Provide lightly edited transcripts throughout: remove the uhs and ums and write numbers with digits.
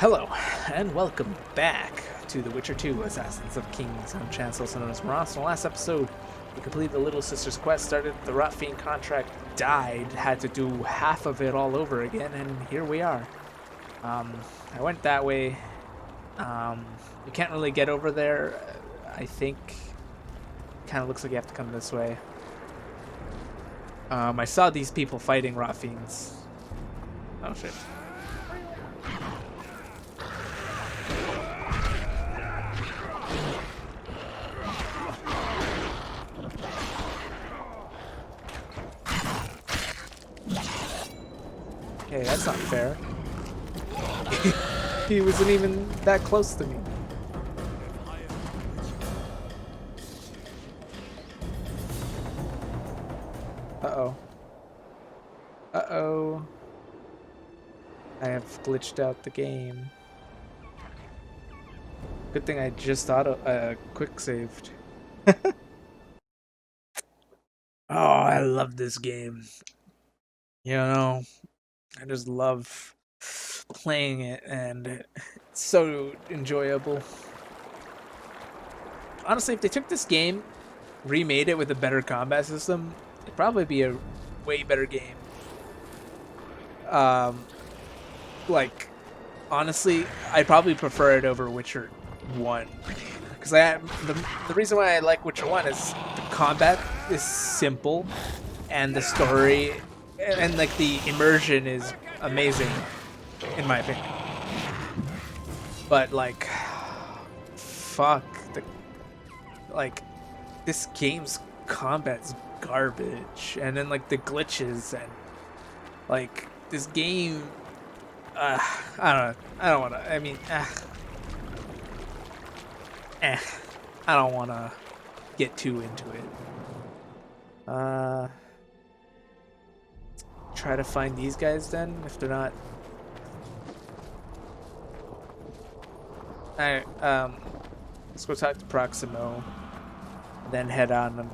Hello, and welcome back to The Witcher 2 Assassins of Kings on Chancellor Sonora's Morass. In the last episode, we completed the Little Sister's quest, started the Rot Fiend contract, died, had to do half of it all over again, and here we are. I went that way. You can't really get over there, I think. Kind of looks like you have to come this way. I saw these people fighting Rot Fiends. Oh shit. Hey, that's not fair. He wasn't even that close to me. Uh-oh. Uh-oh. I have glitched out the game. Good thing I just quick saved. Oh, I love this game. You know, I just love playing it, and it's so enjoyable. Honestly, if they took this game, remade it with a better combat system, it'd probably be a way better game. Like, honestly, I'd probably prefer it over Witcher 1. Because the reason why I like Witcher 1 is the combat is simple, and the story and like the immersion is amazing, in my opinion. But like, fuck, this game's combat's garbage, and then like the glitches, and like this game, I don't want to. I mean, I don't want to get too into it. Try to find these guys then, if they're not. Alright, let's go talk to Proximo, then head on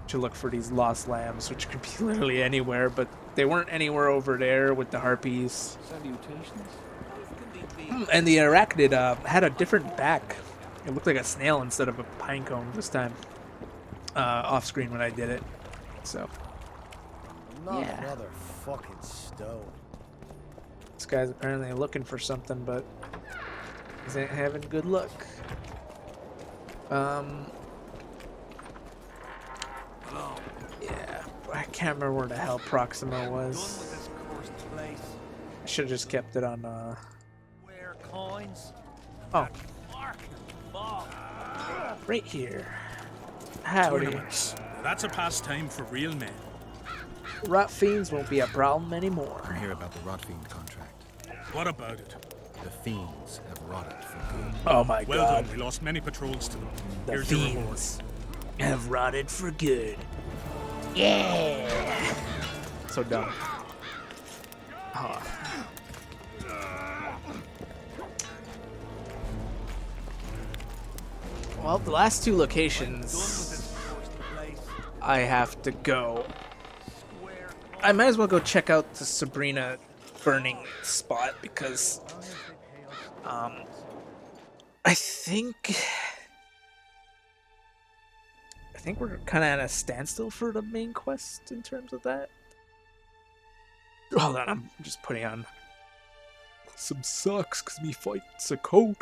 to look for these lost lambs, which could be literally anywhere, but they weren't anywhere over there with the harpies. Salutations. And the arachnid had a different back. It looked like a snail instead of a pine cone this time. Off screen when I did it. So. Not Yeah. another fucking stone. This guy's apparently looking for something, but he ain't having good luck. Yeah, I can't remember where the hell Proximo was. I should have just kept it on, Where coins? oh, right here. Howdy. Tournaments. That's a pastime for real men. Rot Fiends won't be a problem anymore. I hear about the Rot Fiend contract. What about it? The fiends have rotted for good. Oh my Well god. done, we lost many patrols to them. The Here's your reward. Fiends have rotted for good. Yeah. So dumb. Oh. Well, the last two locations I have to go. I might as well go check out the Sabrina burning spot because I think we're kind of at a standstill for the main quest in terms of that. Hold on, I'm just putting on some socks because me fight so cold.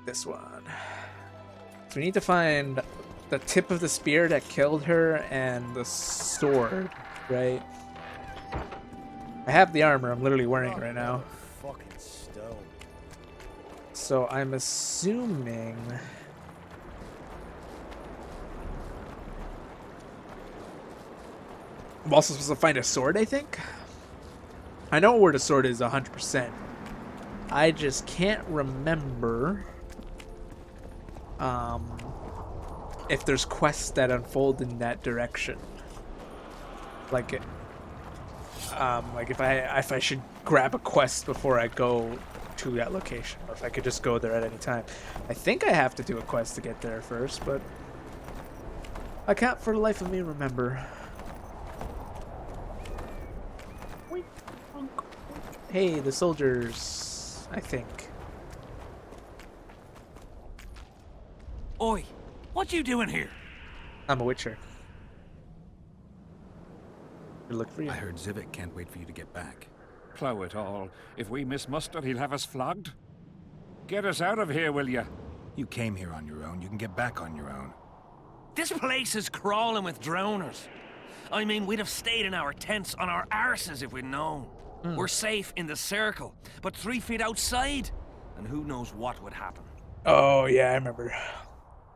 This one. So we need to find the tip of the spear that killed her and the sword, right? I have the armor. I'm literally wearing it right now. Fucking stone. So I'm assuming I'm also supposed to find a sword, I think. I know where the sword is 100%. I just can't remember if there's quests that unfold in that direction. Like if I should grab a quest before I go to that location, or if I could just go there at any time. I think I have to do a quest to get there first, but I can't for the life of me remember. Oink, oink, oink. Hey, the soldiers, I think. Oi, what you doing here? I'm a witcher. Good look for you. I heard Zivik can't wait for you to get back. Plough it all. If we miss muster, he'll have us flogged. Get us out of here, will ya? You came here on your own. You can get back on your own. This place is crawling with drowners. I mean, we'd have stayed in our tents on our arses if we'd known. We're safe in the circle, but 3 feet outside, and who knows what would happen. Oh, yeah, I remember.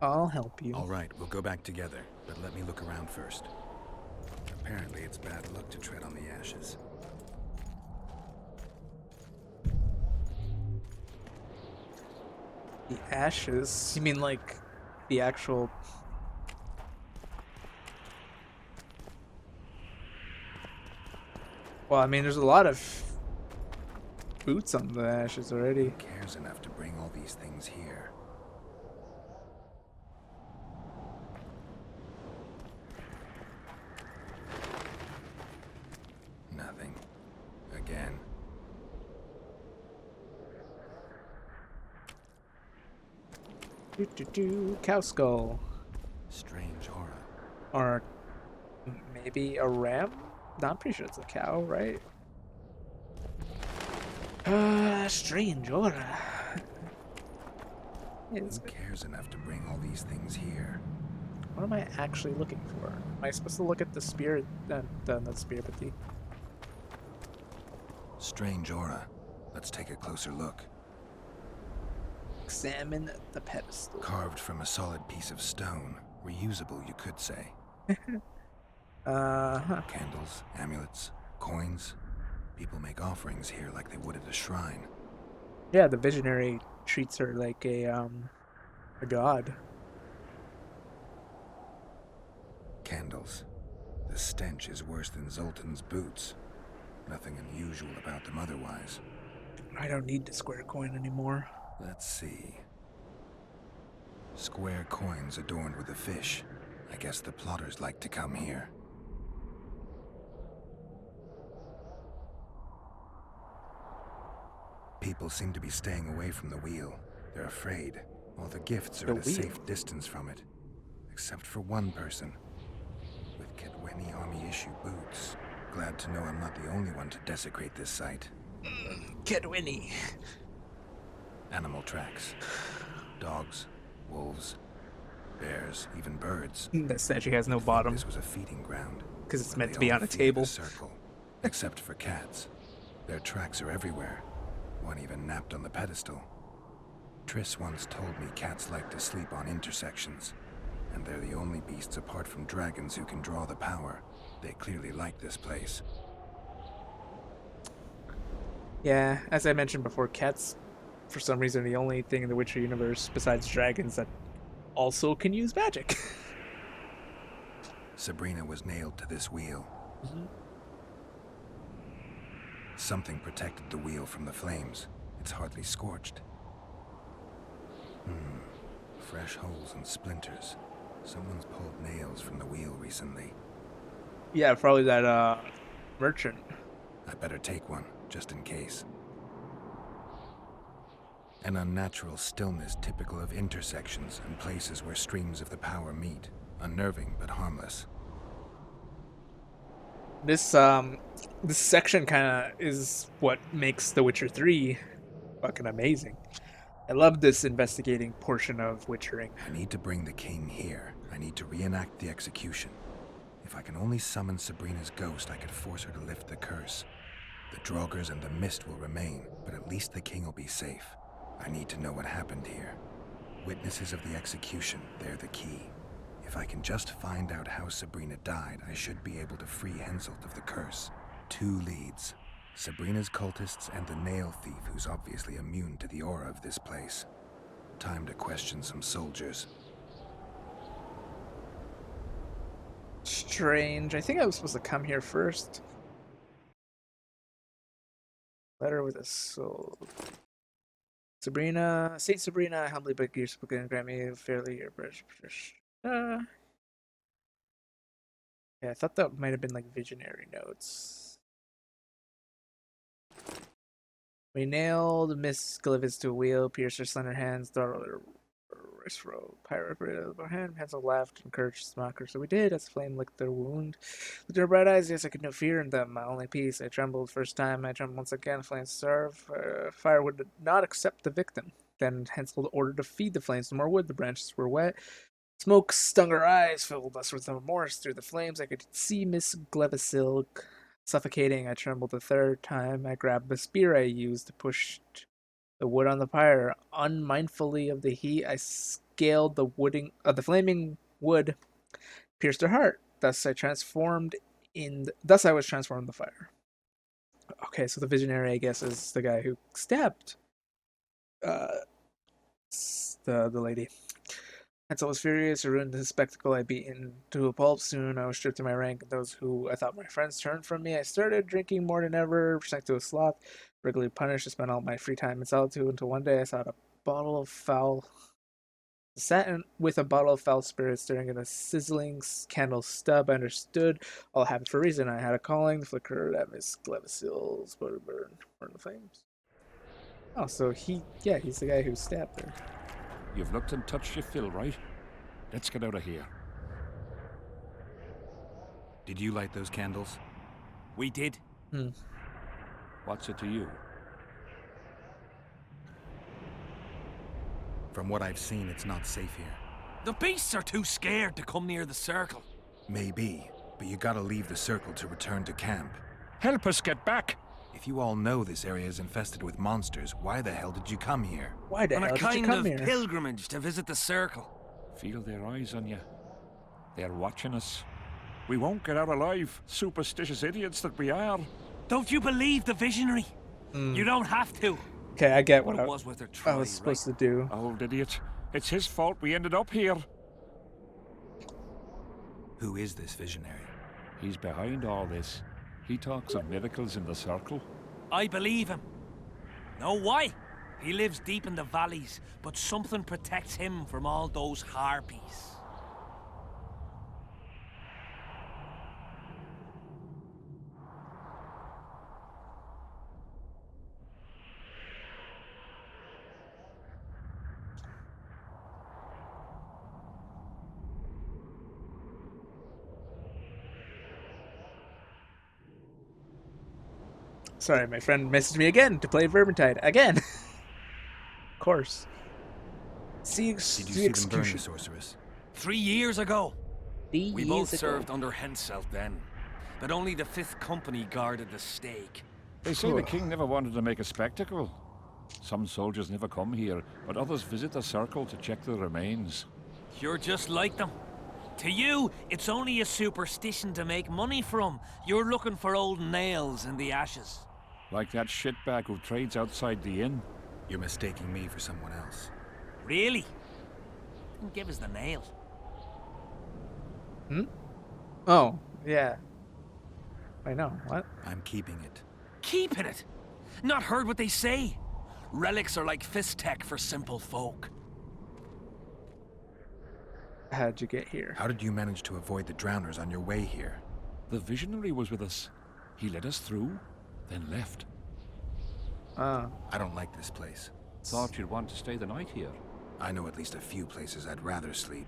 I'll help you. All right, we'll go back together, but let me look around first. Apparently, it's bad luck to tread on the ashes. The ashes? You mean like the actual... Well, I mean, there's a lot of boots on the ashes already. Who cares enough to bring all these things here? Nothing. Again. Cow skull. Strange aura. Or maybe a ram? No, I'm pretty sure it's a cow, right? Strange aura. Yeah, Who cares enough to bring all these things here? what am I actually looking for? Am I supposed to look at the spear? Not the spear, but the... Strange aura. Let's take a closer look. Examine the pedestal. Carved from a solid piece of stone. Reusable, you could say. Uh-huh. Candles, amulets, coins. People make offerings here like they would at a shrine. Yeah, the visionary treats her like a god. Candles. The stench is worse than Zoltan's boots. Nothing unusual about them otherwise. I don't need the square coin anymore. Let's see. Square coins adorned with a fish. I guess the plotters like to come here. People seem to be staying away from the wheel. They're afraid. All the gifts are The at a wheel? safe distance from it. Except for one person. With Kedweni Army-issue boots. Glad to know I'm not the only one to desecrate this site. Kedweni. Animal tracks. Dogs, wolves, bears, even birds. That statue has no You'd think bottom. This was a feeding ground. 'Cause it's but meant they to be all on a feed table. the circle, except for cats. Their tracks are everywhere. One even napped on the pedestal. Triss once told me cats like to sleep on intersections, and they're the only beasts apart from dragons who can draw the power. They clearly like this place. Yeah, as I mentioned before, cats, for some reason, the only thing in the Witcher universe besides dragons that also can use magic. Sabrina was nailed to this wheel. Something protected the wheel from the flames. It's hardly scorched. Fresh holes and splinters. Someone's pulled nails from the wheel recently. Yeah, probably that merchant. I better take one, just in case. An unnatural stillness typical of intersections and places where streams of the power meet. Unnerving, but harmless. This section kind of is what makes The Witcher 3 fucking amazing. I love this investigating portion of Witchering. I need to bring the king here. I need to reenact the execution. If I can only summon Sabrina's ghost, I could force her to lift the curse. The Draugrs and the mist will remain, but at least the king will be safe. I need to know what happened here. Witnesses of the execution, they're the key. If I can just find out how Sabrina died, I should be able to free Henselt of the curse. 2 leads. Sabrina's cultists and the nail thief who's obviously immune to the aura of this place. Time to question some soldiers. Strange. I think I was supposed to come here first. Letter with a soul. Sabrina, Saint Sabrina, I humbly beg you to grant me fairly your British. Yeah, I thought that might have been like visionary notes. We nailed Miss Glyvis to a wheel, pierced her slender hands, throttled her wrist rope. Pyro operated out of her hand, Hansel laughed, encouraged to mock her. So we did, as the flame licked their wound. With her bright eyes, yes, I could no fear in them, my only peace. I trembled first time, I trembled once again. Flames serve. Fire would not accept the victim. Then Hansel ordered to feed the flames some more wood. The branches were wet. Smoke stung her eyes, filled us with remorse. Through the flames, I could see Miss Glevisil suffocating. I trembled the third time. I grabbed the spear I used to push the wood on the pyre. Unmindfully of the heat, I scaled the flaming wood, pierced her heart. Thus I was transformed in the fire. Okay, so the visionary, I guess, is the guy who stabbed the lady. Hansel was furious, I ruined his spectacle. I beaten to a pulp. Soon I was stripped of my rank, and those who I thought my friends turned from me. I started drinking more than ever, sank to a sloth, regularly punished. I spent all my free time in solitude until one day I sat with a bottle of foul spirits staring at a sizzling candle stub. I understood all happened for a reason. I had a calling, the flicker at Miss Glevisil's burn the flames. Oh, so he's the guy who stabbed her. You've looked and touched your fill, right? Let's get out of here. Did you light those candles? We did. What's it to you? From what I've seen, it's not safe here. The beasts are too scared to come near the circle. Maybe, but you gotta leave the circle to return to camp. Help us get back! If you all know this area is infested with monsters, why the hell did you come here? Why the On hell a did you kind come of here? pilgrimage to visit the circle. Feel their eyes on you. They're watching us. We won't get out alive, superstitious idiots that we are. Don't you believe the visionary? You don't have to. Okay, I get What what it was with her I try, was supposed to do. Old idiot. It's his fault we ended up here. Who is this visionary? He's behind all this. He talks of miracles in the circle. I believe him. Know why? He lives deep in the valleys, but something protects him from all those harpies. Sorry, my friend messaged me again to play Vermintide. Again! Of course. Did you see them burn the sorceress? 3 years ago. We both Years ago. served under Henselt then, but only the 5th Company guarded the stake. They say the king never wanted to make a spectacle. Some soldiers never come here, but others visit the circle to check the remains. You're just like them. To you, it's only a superstition to make money from. You're looking for old nails in the ashes. Like that shitbag who trades outside the inn. You're mistaking me for someone else. Really? Then give us the nail. Oh, yeah. I know. What? I'm keeping it. Keeping it. Not heard what they say. Relics are like fist tech for simple folk. How'd you get here? How did you manage to avoid the drowners on your way here? The visionary was with us. He led us through, then left. Oh. I don't like this place. Thought you'd want to stay the night here. I know at least a few places I'd rather sleep.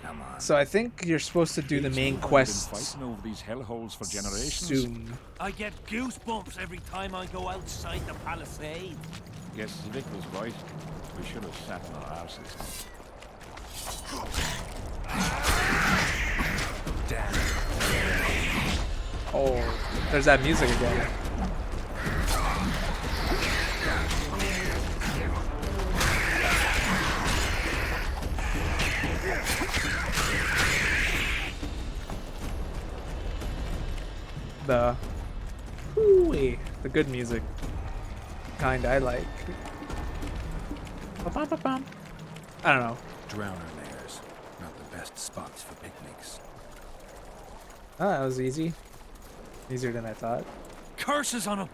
Come on. So I think you're supposed to do the These main people have quest been fighting over these hellholes for generations. soon. I get goosebumps every time I go outside the palisade. Yes, Vic was right. We should have sat on our arses. Damn. Oh, there's that music again. The good music. Kind I like. Ba-bum-ba-bum. I don't know. Drowner lairs. Not the best spots for picnics. Oh, that was easy. Easier than I thought. Curses on him!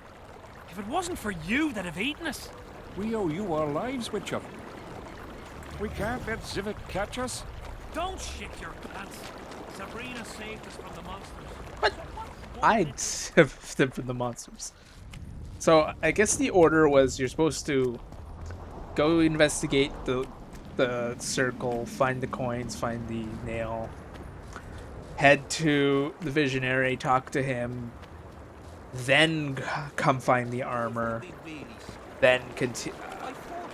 If it wasn't for you that have eaten us. We owe you our lives, Witcher. We can't let Zivik catch us. Don't shit your pants. Sabrina saved us from the monsters. What? I saved them from the monsters. So I guess the order was you're supposed to go investigate the circle, find the coins, find the nail, head to the visionary, talk to him, then come find the armor, then continue.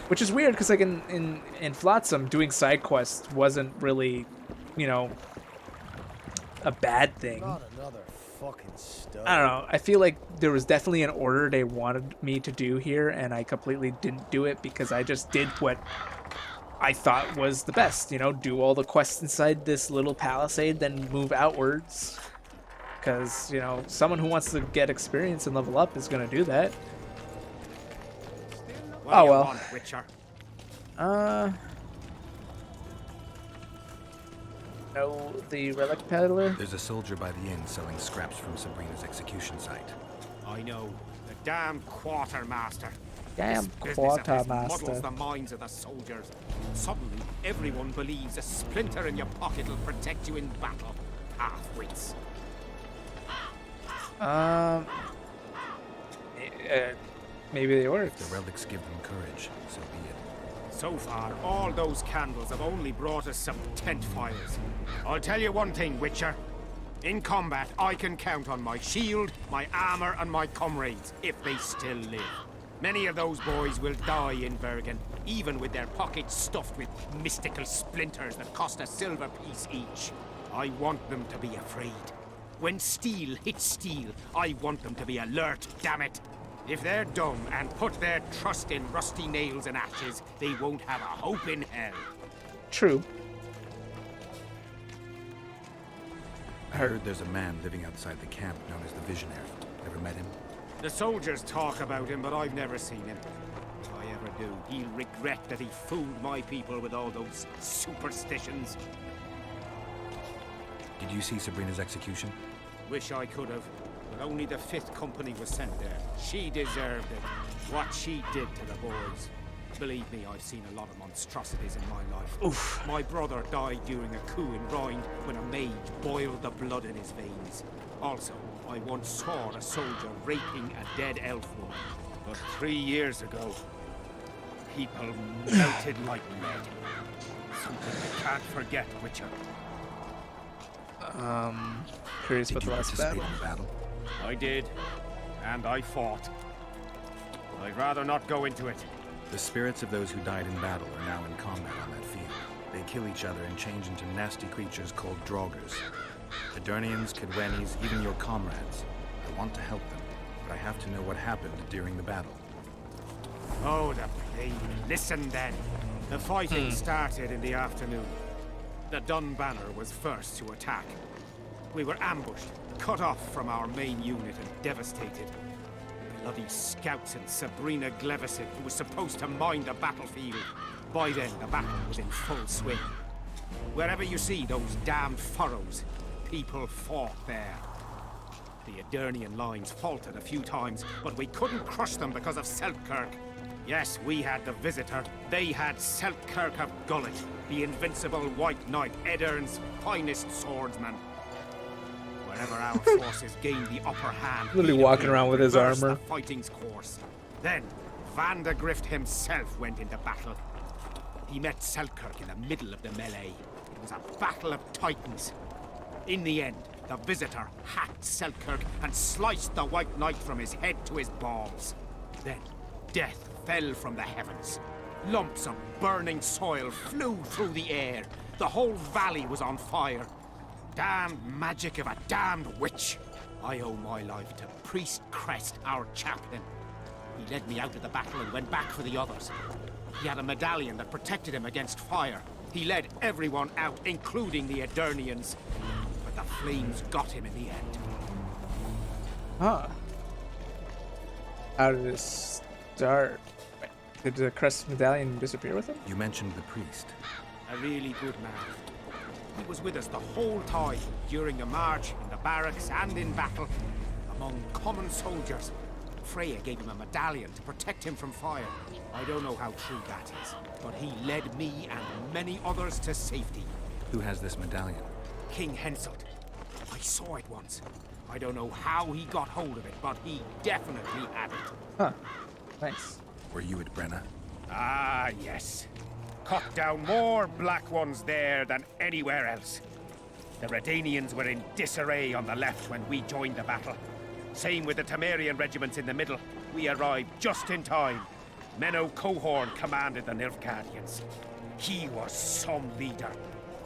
Which is weird because like in Flotsam, doing side quests wasn't really, you know, a bad thing. Not another fucking stone. I don't know. I feel like there was definitely an order they wanted me to do here, and I completely didn't do it because I just did what I thought was the best. You know, do all the quests inside this little palisade, then move outwards. Because, you know, someone who wants to get experience and level up is going to do that. What Oh, do you well. want, Witcher? Know the relic peddler? There's a soldier by the inn selling scraps from Sabrina's execution site. I know. The damn quartermaster. Damn This business of his quartermaster. muddles the minds of the soldiers. Suddenly, everyone believes a splinter in your pocket will protect you in battle. Half-wits. Maybe they work. The relics give them courage, so be it. So far, all those candles have only brought us some tent fires. I'll tell you one thing, Witcher. In combat, I can count on my shield, my armor, and my comrades, if they still live. Many of those boys will die in Bergen, even with their pockets stuffed with mystical splinters that cost a silver piece each. I want them to be afraid. When steel hits steel, I want them to be alert, damn it. If they're dumb and put their trust in rusty nails and ashes, they won't have a hope in hell. True. I heard there's a man living outside the camp known as the Visionary. Ever met him? The soldiers talk about him, but I've never seen him. If I ever do, he'll regret that he fooled my people with all those superstitions. Did you see Sabrina's execution? Wish I could have, but only the 5th Company was sent there. She deserved it. What she did to the boys. Believe me, I've seen a lot of monstrosities in my life. Oof. My brother died during a coup in Rhine when a mage boiled the blood in his veins. Also, I once saw a soldier raping a dead elf woman. But 3 years ago, people melted like lead. Something I can't forget, Witcher. Curious Did about you the last participate battle. in the battle? I did, and I fought. I'd rather not go into it. The spirits of those who died in battle are now in combat on that field. They kill each other and change into nasty creatures called draugrs. Eternians, Cadwenis, even your comrades. I want to help them, but I have to know what happened during the battle. Oh, the pain. Listen then. The fighting started in the afternoon. The Dun Banner was first to attack. We were ambushed, cut off from our main unit and devastated. Bloody scouts and Sabrina Gleveson, who was supposed to mind the battlefield. By then, the battle was in full swing. Wherever you see those damned furrows, people fought there. The Eternian lines faltered a few times, but we couldn't crush them because of Selkirk. Yes, we had the Visitor. They had Selkirk of Gullet, the invincible White Knight, Edern's finest swordsman. Wherever our forces gained the upper hand, Literally he walking appeared around to with his reverse armor. the fighting's course. Then, Van der Grift himself went into battle. He met Selkirk in the middle of the melee. It was a battle of titans. In the end, the Visitor hacked Selkirk and sliced the White Knight from his head to his balls. Then, death fell from the heavens. Lumps of burning soil flew through the air. The whole valley was on fire. Damned magic of a damned witch. I owe my life to Priest Crest, our champion. He led me out of the battle and went back for the others. He had a medallion that protected him against fire. He led everyone out, including the Eternians. But the flames got him in the end. Huh. How did this start? Did the crest medallion disappear with him? You mentioned the priest. A really good man. He was with us the whole time, during the march, in the barracks, and in battle, among common soldiers. Freya gave him a medallion to protect him from fire. I don't know how true that is, but he led me and many others to safety. Who has this medallion? King Henselt. I saw it once. I don't know how he got hold of it, but he definitely had it. Huh. Nice. Were you at Brenna? Ah, yes. Cut down more black ones there than anywhere else. The Redanians were in disarray on the left when we joined the battle. Same with the Temerian regiments in the middle. We arrived just in time. Menno Cohorn commanded the Nilfgaardians. He was some leader.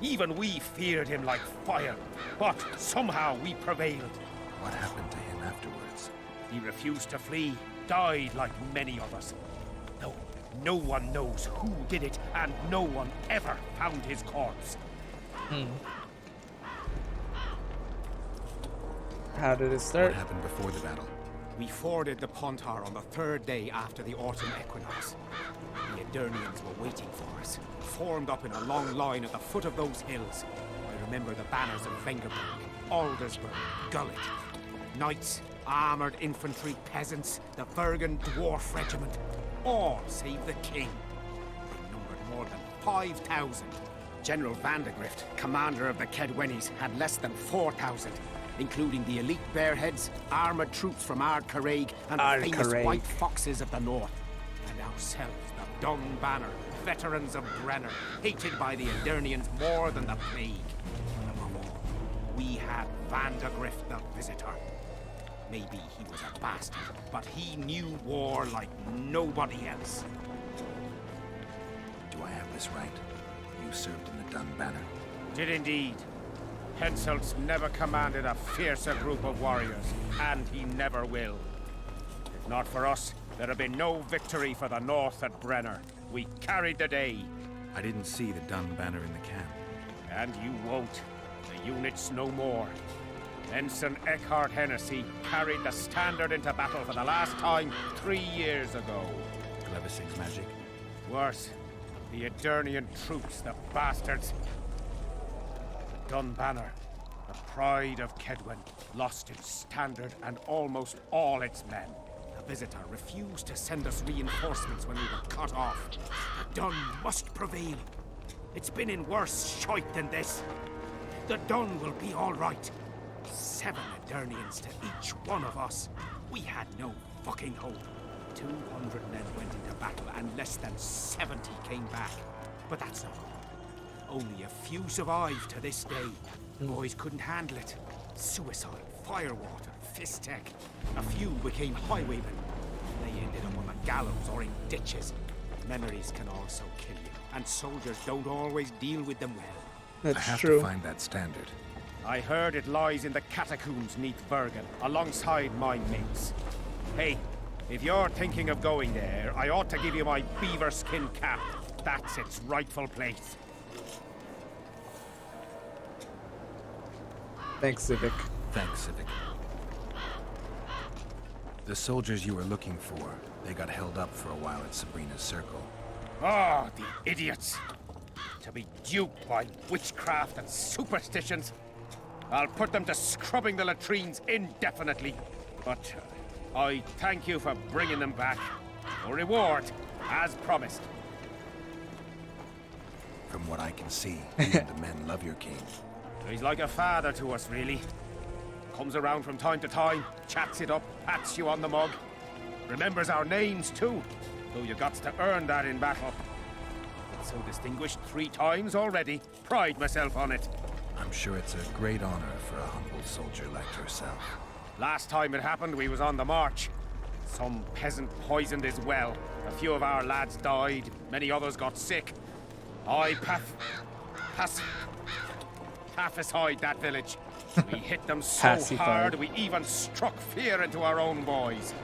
Even we feared him like fire. But somehow we prevailed. What happened to him afterwards? He refused to flee, died like many others. No one knows who did it, and no one ever found his corpse. How did it start? What happened before the battle? We forded the Pontar on the third day after the autumn equinox. The Aedirnians were waiting for us, formed up in a long line at the foot of those hills. I remember the banners of Vengerberg, Aldersburg, Gullet. Knights, armored infantry, peasants, the Bergen dwarf regiment. All save the king. They numbered more than 5,000. General Vandegrift, commander of the Kedwennies, had less than 4,000. Including the elite Bearheads, armored troops from Ard Caraig, and the famous White Foxes of the north. And ourselves, the Dun Banner, veterans of Brenner, hated by the Aedirnians more than the plague. And above all, we had Vandegrift the Visitor. Maybe he was a bastard, but he knew war like nobody else. Do I have this right? You served in the Dun Banner? Did indeed. Henselt's never commanded a fiercer group of warriors, and he never will. If not for us, there'd have been no victory for the North at Brenner. We carried the day. I didn't see the Dun Banner in the camp. And you won't. The unit's no more. Ensign Eckhart Hennessy carried the standard into battle for the last time 3 years ago. Glevising's magic? Worse. The Aedirnian troops, the bastards. Dun Banner, the pride of Kedwen, lost its standard and almost all its men. The Visitor refused to send us reinforcements when we were cut off. The Dun must prevail. It's been in worse shite than this. The Dun will be all right. 7 Aedirnians to each one of us. We had no fucking hope. 200 men went into battle and less than 70 came back. But that's not all. Only a few survived to this day. The boys couldn't handle it. Suicide, firewater, fistek. A few became highwaymen. They ended up on the gallows or in ditches. Memories can also kill you, and soldiers don't always deal with them well. I have to find that standard. I heard it lies in the catacombs neath Bergen, alongside my mates. Hey, if you're thinking of going there, I ought to give you my beaver skin cap. That's its rightful place. Thanks, Civic. Thanks, Civic. The soldiers you were looking for, they got held up for a while at Sabrina's circle. Oh, the idiots! To be duped by witchcraft and superstitions. I'll put them to scrubbing the latrines indefinitely. But I thank you for bringing them back. Your reward, as promised. From what I can see, you and the men love your king. He's like a father to us, really. Comes around from time to time, chats it up, pats you on the mug. Remembers our names, too, though you got to earn that in battle. Been so distinguished 3 times already. Pride myself on it. I'm sure it's a great honor for a humble soldier like yourself. Last time it happened, we was on the march. Some peasant poisoned his well. A few of our lads died, many others got sick. I pacified that village. We hit them so hard, we even struck fear into our own boys.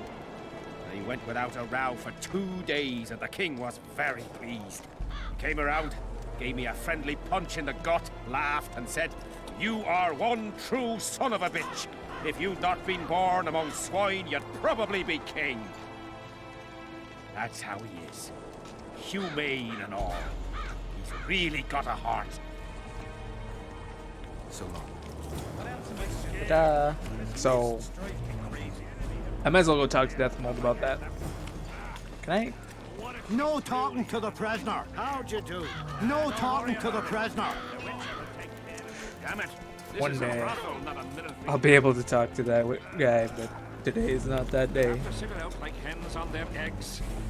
They went without a row for 2 days, and the king was very pleased. He came around, gave me a friendly punch in the gut, laughed and said, "You are one true son of a bitch. If you'd not been born among swine, you'd probably be king." That's how he is. Humane and all. He's really got a heart. So long. So, I might as well go talk to Deathmold about that. Can I? No talking to the prisoner. How'd you do? No talking to the prisoner. Damn it. One is a day brothel, not a military. I'll be able to talk to that guy, but today is not that day. Have to sit it out like hens on their eggs.